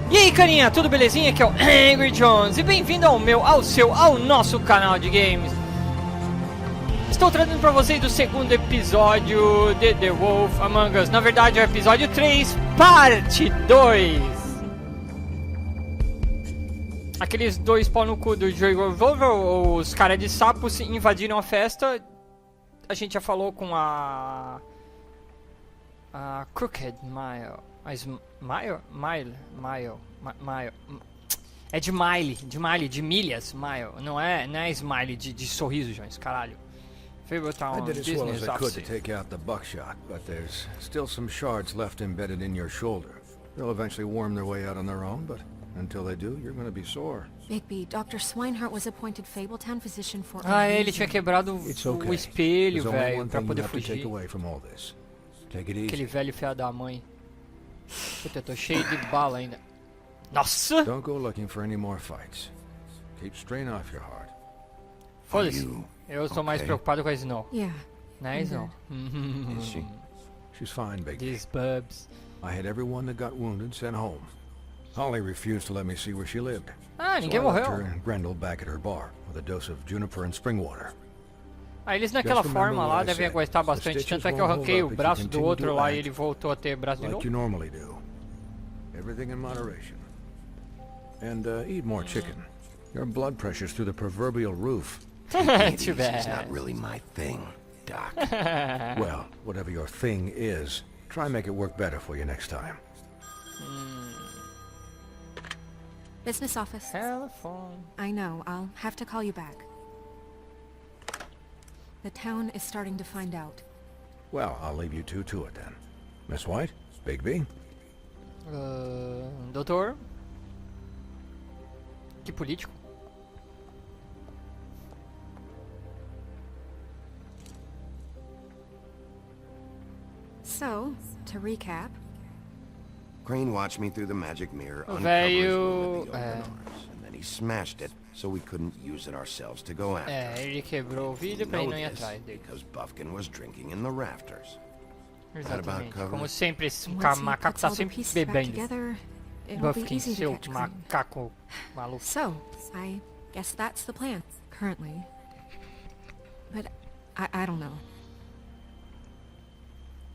E aí, carinha, tudo belezinha? Aqui é o Angryj0nes e bem-vindo ao nosso canal de games. Estou trazendo pra vocês o segundo episódio de The Wolf Among Us. Na verdade é o episódio 3, parte 2. Aqueles dois pau no cu do jogo, os caras de sapo invadiram a festa. A gente já falou com a Crooked Mile. É de milhas, mile. Não é smile de sorriso, Jones, caralho. Fui botar um business officer. To take out the buckshot, but there's still some shards left embedded in your shoulder. They'll eventually worm their way out on their own, but until they do, you're going to be sore. Bigby, Dr. Swinehart was appointed Fabletown physician for ele tinha quebrado o espelho, velho, pra poder fugir. Aquele velho feio da mãe. Puta, eu tô cheio de bala ainda. Nossa! Don't go looking for any more fights. Keep strain off your heart. Foda-se. Eu estou mais preocupado com a Snow. Yeah. Né, Snow? Is she? She's fine, Bigby. These bubs. I had everyone that got wounded sent home. Holly refused to let me see where she lived. Ninguém so I left morreu. her and Grendel back at her bar with a dose of juniper and spring water. Eles naquela forma lá devem aguentar bastante. Tanto é que eu arranquei o braço do outro lá e ele voltou a ter braço de novo. Like you normally do. Everything in moderation. And eat more chicken. Your blood pressure's through the proverbial roof. Too bad. It's not really my thing, Doc. Well, whatever your thing is, try and make it work better for you next time. Business office. Telephone. I know, I'll have to call you back. The town is starting to find out. Well, I'll leave you two to it then. Miss White? Bigby? Doutor? Que político? So, to recap. Crane watched me through the magic mirror, uncovers Velho, the open arms, and then he smashed it so we couldn't use it ourselves to go after. Ele quebrou o vidro pra ele não ir atrás dele. Because Buffkin was drinking in the rafters. Exatamente. cover? Como sempre, esse Once he macaco puts tá all the sempre pieces back bebendo. together, it'll be Buffkin, easy to seu catch Crane. macaco maluco. So, I guess that's the plan, currently. But I don't know.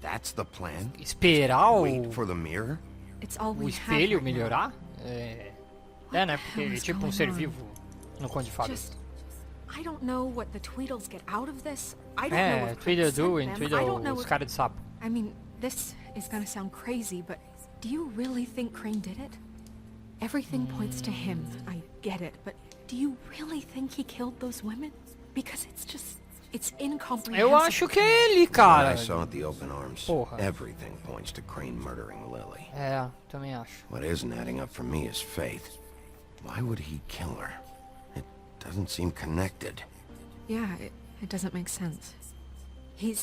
That's the plan? Esperar Wait for the mirror? It's all o we have espelho right now. melhorar? Né? Porque ele é tipo um ser vivo no conto de fadas. Just, I don't know what the Tweedles get out of this. I don't know if Crane Tweedledoo sent e them. I don't know os if... caras de sapo. I mean, this is gonna sound crazy, but do you really think Crane did it? Everything points to him. I get it, but do you really think he killed those women? Because it's just... It's incomprehensible. Eu acho que é ele, What cara. I saw at the open arms, Porra. everything points to Crane murdering Lily. Também acho. What isn't adding up for me is Faith. Why would he kill her? It doesn't seem connected. Yeah, it doesn't make sense. He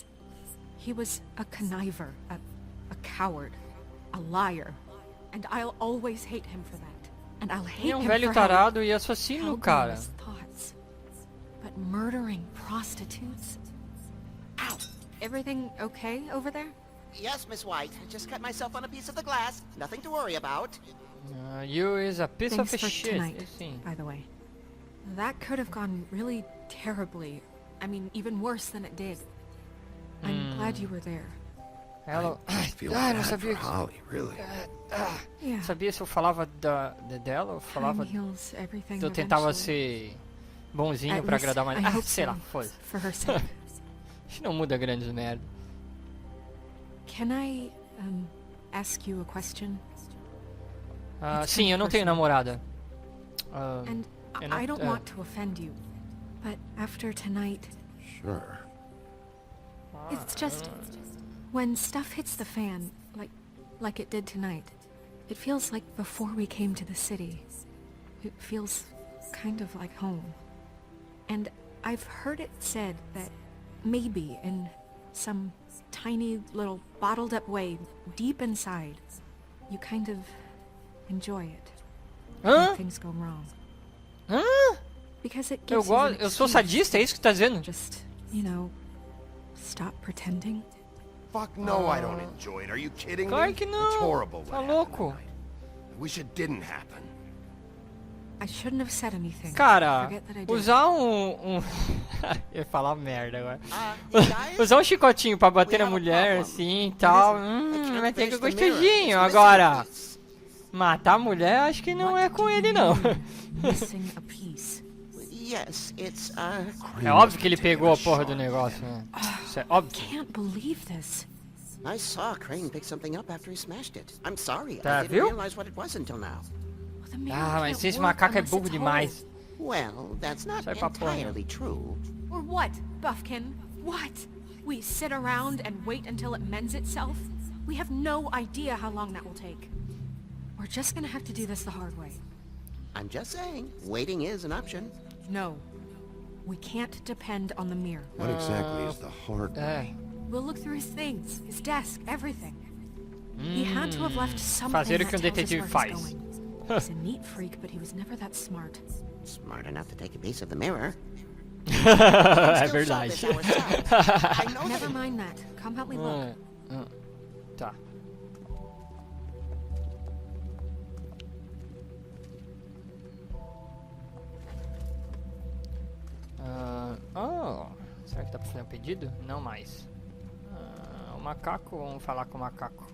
was a conniver, a coward, a liar, and I'll always hate him for that. And I'll hate Ele é him velho for tarado e assassino, having cara. his thoughts. But murdering prostitutes? Ow! Everything okay over there? Yes, Miss White. I just cut myself on a piece of the glass. Nothing to worry about. You is a piece Thanks of for shit. tonight, Sim. by the way. That could have gone really terribly. I mean, even worse than it did. I'm glad you were there. Ela... I feel não bad sabia for Holly, really. Yeah. Sabia se eu falava dela ou falava... Time heals everything Eu tentava eventually. ser bonzinho At pra least agradar mais... I hope sei lá, so, foda-se. for her sake. Isso não muda grandes merda. Can I ask you a question? It's Sim, kind eu of não tenho personal. namorada. And eu não- I don't want to offend you, but after tonight, Sure. it's just when stuff hits the fan, like it did tonight. It feels like before we came to the city. It feels kind of like home. And I've heard it said that maybe in some tiny little bottled up way deep inside, you kind of enjoy it when things go wrong. Hã? Because it Eu gives you an gosto... Eu sou excuse sadista, é isso que tá dizendo? just, you know, stop pretending. Fuck no, I don't enjoy it. Are you kidding Claro me? que It's não. horrible. Tá what happened louco. tonight. wish it didn't happen. I shouldn't have said anything. Cara, Forget that I did. usar eu ia falar merda agora. Guys? Usar um chicotinho pra bater na mulher, assim e tal. Vai ter que gostosinho. Agora, matar a mulher, acho que não é com ele, não. Missing a piece. Yes, it's, É óbvio que ele pegou a porra do negócio, né? Isso é óbvio. Can't believe this. I saw Crane pick something up after he smashed it. I'm sorry, Tá, I didn't viu? realize what it was until now. The mirror Ah, mas can't esse work macaco é unless burro it's demais. Well, that's not Sai pra porra. entirely true. whole. Or what, Buffkin? What? We sit around and wait until it mends itself? We have no idea how long that will take. We're just gonna have to do this the hard way. I'm just saying, waiting is an option. No. We can't depend on the mirror. What exactly is the hard way? We'll look through his things, his desk, everything. He had to have left something Fazer o that que um tells us detetive where faz. he's going. He's a neat freak, but he was never that smart. Smart enough to take a piece of the mirror. É Still verdade. saw this ourselves. I know Never that. mind that. Come help me look. Tá. Será que dá pra fazer um pedido? Não mais. O macaco, vamos falar com o macaco.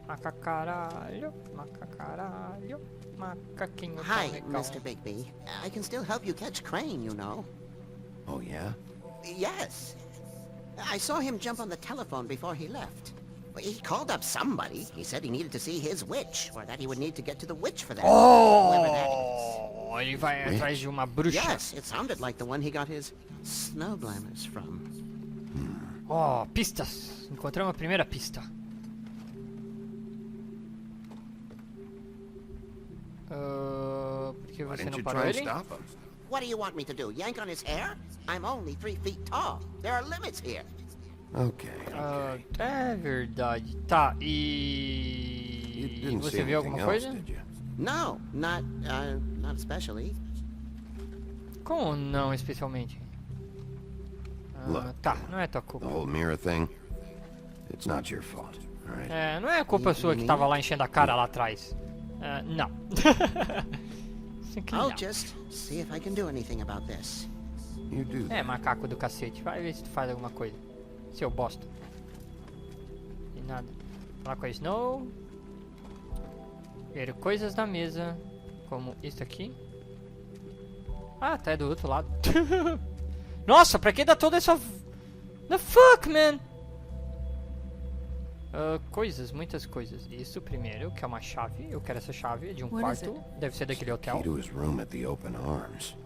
Macacaralho, macacaralho, macaquinho tão Hi, legal. Mr. Bigby. I can still help you catch Crane, you know. Oh, yeah? Yes. I saw him jump on the telephone before he left. He called up somebody. He said he needed to see his witch, or that he would need to get to the witch for that. Whoever that is. Ele vai atrás de uma bruxa. Yes, it sounded like the one he got his snow glamours from. Pistas. Encontramos a primeira pista. Por que Why você didn't não you parou try and ele? stop him? What do you want me to do? Yank on his hair? I'm only 3 feet tall. There are limits here. Okay, okay. É verdade. Tá, You e didn't see você viu anything alguma else, coisa? Então. did you? No, not especially. Como não, especialmente? Look, Tá, não é tua The culpa. whole mirror thing, it's not your fault, alright? É, não é culpa sua que tava lá enchendo a cara lá atrás. Não. Isso aqui I'll não. just see if I can do anything about this. You do É, that. macaco do cacete. Vai ver se tu faz alguma coisa. Seu bosta. E nada. Falar com a Snow. Ver coisas na mesa. Como isso aqui. Ah, tá, é do outro lado. Nossa, pra que dar toda essa... The fuck, man? Coisas, muitas coisas. Isso primeiro, que é uma chave. Eu quero essa chave de um What is quarto. Deve ser daquele hotel. Key to his room at the Open Arms.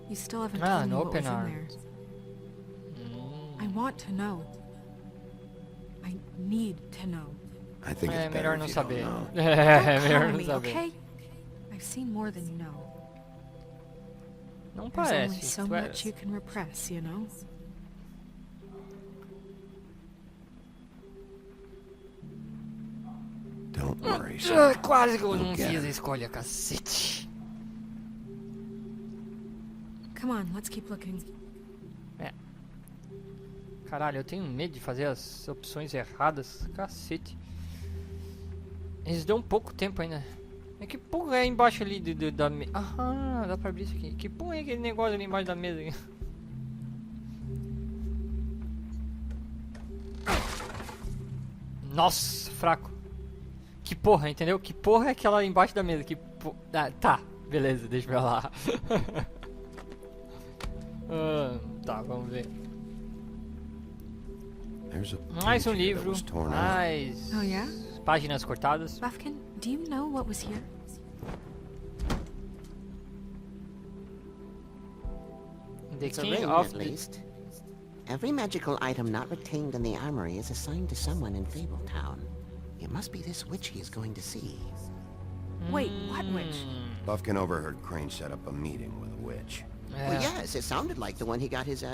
You still haven't Ah, told me no what was open in there. I want to know. I need to know. I think É it's better melhor não if you don't saber. know. É Don't melhor call não me, saber. okay? I've seen more than you know. Não There's only parece. so Tu é- much you can repress, you know? Don't worry, son. Quase que eu não Look at fiz a him. escolha, cacete. Come on, let's keep looking. Caralho, eu tenho medo de fazer as opções erradas, cacete. Eles dão pouco tempo ainda. É que porra é embaixo ali da mesa? Ah, dá pra abrir isso aqui. Que porra é aquele negócio ali embaixo da mesa? Nossa, fraco. Que porra, entendeu? Que porra é aquela embaixo da mesa? Tá, beleza, deixa pra lá. Tá, vamos ver. There's a Mais page here that livro, was torn out. mais Oh, yeah? páginas cortadas. Buffkin, do you know what was here? The It's a King ring, of at the... least. Every magical item not retained in the armory is assigned to someone in Fabletown. It must be this witch he is going to see. Wait, what witch? Buffkin overheard Crane set up a meeting with a witch. Well, yes, it sounded like the one he got his,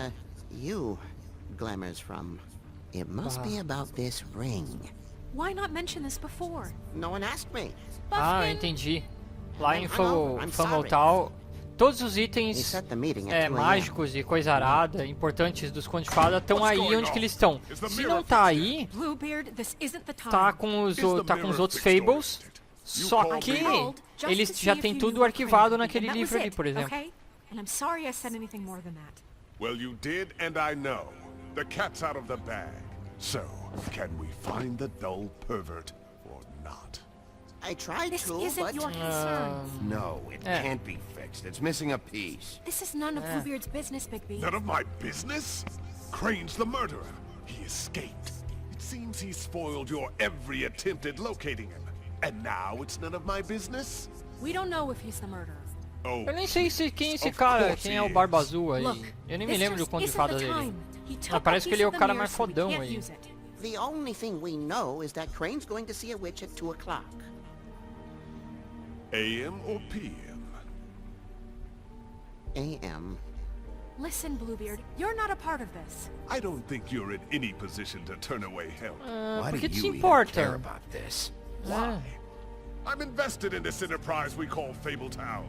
glamours from. It must be about this ring. Why not mention this before? No one asked me. Ah, eu Buffkin! entendi. Lá em I'm sorry. Famotal, todos os He itens set the meeting at 2 a.m. mágicos e coisa arada, importantes dos contos de fada, estão aí onde que eles estão. Se não tá aí, Bluebeard, this isn't the time. tá com os outros Fables. Só que eles já tem tudo arquivado naquele livro ali, por exemplo. And I'm sorry I said anything more than that. Well, you did, and I know. The cat's out of the bag. So, can we find the dull pervert or not? I tried This to, isn't but... your concern. No, it can't be fixed. It's missing a piece. This is none of Bluebeard's business, Bigby. None of my business? Crane's the murderer. He escaped. It seems he spoiled your every attempt at locating him. And now it's none of my business? We don't know if he's the murderer. Oh, Eu nem sei quem é esse cara, quem é o Barba Azul aí. Eu nem me lembro do conto de fada dele. Ah, parece que ele é o cara mais fodão aí. The only thing we know is that Crane's going to see a witch at 2 o'clock. AM or PM? AM. Listen, Bluebeard, you're not a part of this. I don't think you're in any position to turn away help. Why Por do que te you even importa? care about this? Why? I'm invested in this enterprise we call TWAU.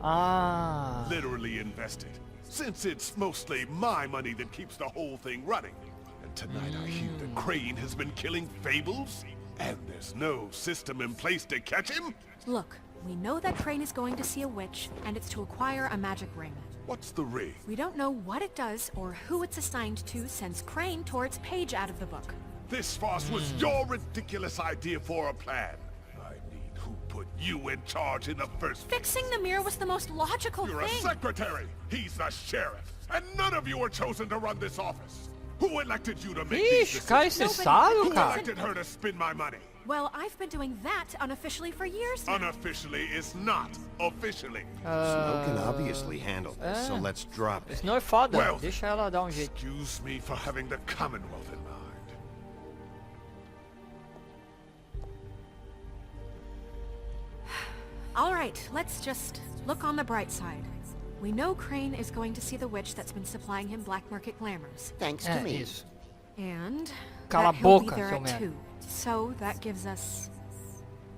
Ah. Literally invested. Since it's mostly my money that keeps the whole thing running. And tonight I hear that Crane has been killing fables? And there's no system in place to catch him? Look, we know that Crane is going to see a witch, and it's to acquire a magic ring. What's the ring? We don't know what it does or who it's assigned to since Crane tore its page out of the book. This farce was your ridiculous idea for a plan. I mean, who put you in charge in the first place? Fixing the mirror was the most logical You're a thing. secretary. He's the sheriff. And none of you were chosen to run this office. Who elected you to make these Ixi, cara decisions? estressado, Who cara. elected her to spend my money? Well, I've been doing that unofficially for years now. Unofficially is not officially. Snow can obviously handle this, so let's drop it. Isso não é foda, Well, deixa ela dar um jeito. Excuse me for having the Commonwealth in mind. All right, let's just look on the bright side. We know Crane is going to see the witch that's been supplying him black market glamours. Thanks to É, me. isso. And Cala a that he'll be boca, there seu at merda. 2. So that gives us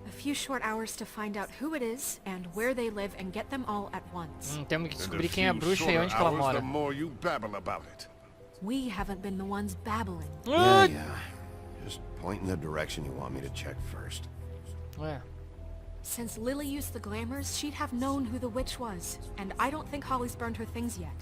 a few short hours to find out who it is and where they live and get them all at once. Temos que And descobrir a quem é a few bruxa e shorter onde que ela hours, mora. the more you babble about it. We haven't been the ones babbling. Ah, Yeah. Just point in the direction you want me to check first. é. Since Lily used the glamours, she'd have known who the witch was. And I don't think Holly's burned her things yet.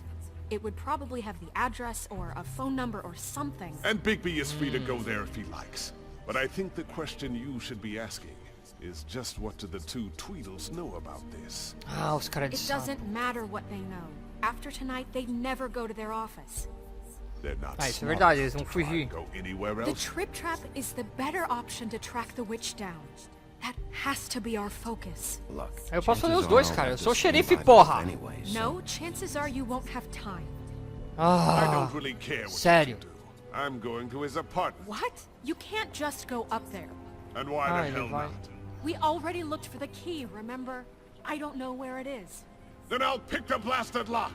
It would probably have the address or a phone number or something. And Bigby is free to go there if he likes. But I think the question you should be asking is just what do the two Tweedles know about this? Ah, os caras de It saco. doesn't matter what they know. After tonight, they'd never go to their office. They're not Ah, isso é smart verdade, enough eles vão to try fugir. and go anywhere The else. trip trap is the better option to track the witch down. That has to be our focus. Look, Eu posso fazer os chances dois, are I'll cara. Eu have sou to swing xerife, by porra. both anyway, so- No, chances are you won't have time. I Ah, don't really care what sério. you do. I'm going to his apartment. What? You can't just go up there. And why Ah, the ele hell vai. not? We already looked for the key, remember? I don't know where it is. Then I'll pick the blasted lock.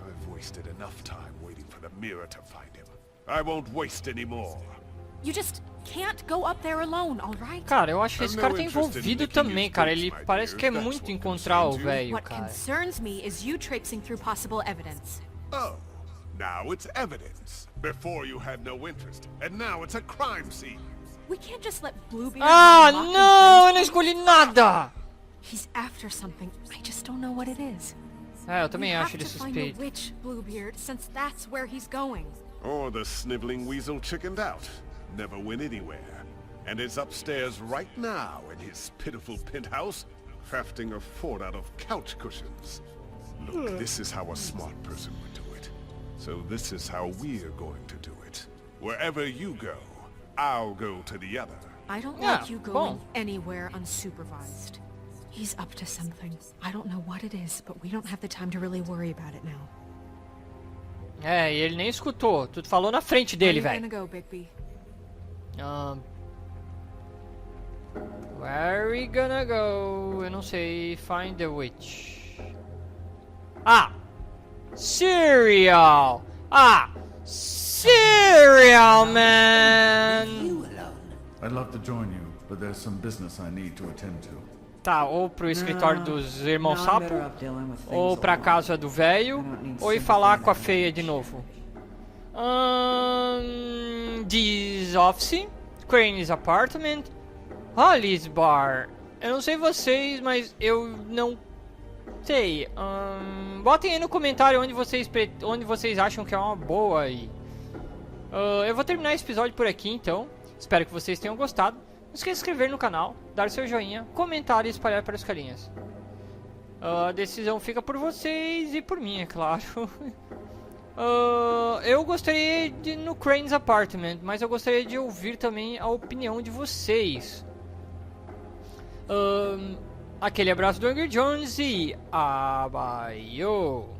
I've wasted enough time waiting for the mirror to find him. I won't waste any more. You just can't go up there alone, alright? cara, eu acho que esse I'm cara no tá interest in envolvido making também, you cara. breaks, Ele my parece dear, que é if that's muito what encontrar o concerns you. velho, What cara. concerns me is you traipsing through possible evidence. Oh, now it's evidence. Before you had no interest, and now it's a crime scene. We can't just let Bluebeard Ah, run amok in não! Eu não Crane's escolhi place. nada! He's after something. I just don't know what it is. É, eu também We acho have ele to find the suspeito. witch, Bluebeard, since that's where he's going. Or the sniveling weasel chickened out. Never went anywhere. And is upstairs right now in his pitiful penthouse, crafting a fort out of couch cushions. Look, this is how a smart person would do it. So this is how we're going to do it. Wherever you go, I'll go to the other. I don't Yeah, like you going bom. anywhere unsupervised. He's up to something. I don't know what it is, but we don't have the time to really worry about it now. É, e ele nem escutou. Tu falou na frente dele, Where are velho. you gonna go, Bigby? Where we gonna go? Eu não sei. Find the witch. Ah! Cereal! Ah! Cereal, man! I'd love to join you, but there's some business I need to attend to. Tá, ou pro escritório dos irmãos Sapo, ou pra casa do velho, ou ir falar com a feia de novo. This office, Crane's apartment, Bar. Eu não sei vocês, mas eu não sei. Botem aí no comentário onde vocês acham que é uma boa aí. Eu vou terminar esse episódio por aqui, então. Espero que vocês tenham gostado. Não esqueça de se inscrever no canal, dar seu joinha, comentar e espalhar para os carinhas. A decisão fica por vocês e por mim, é claro. Eu gostaria de ir no Crane's Apartment, mas eu gostaria de ouvir também a opinião de vocês. Aquele abraço do Angryj0nes e abaio!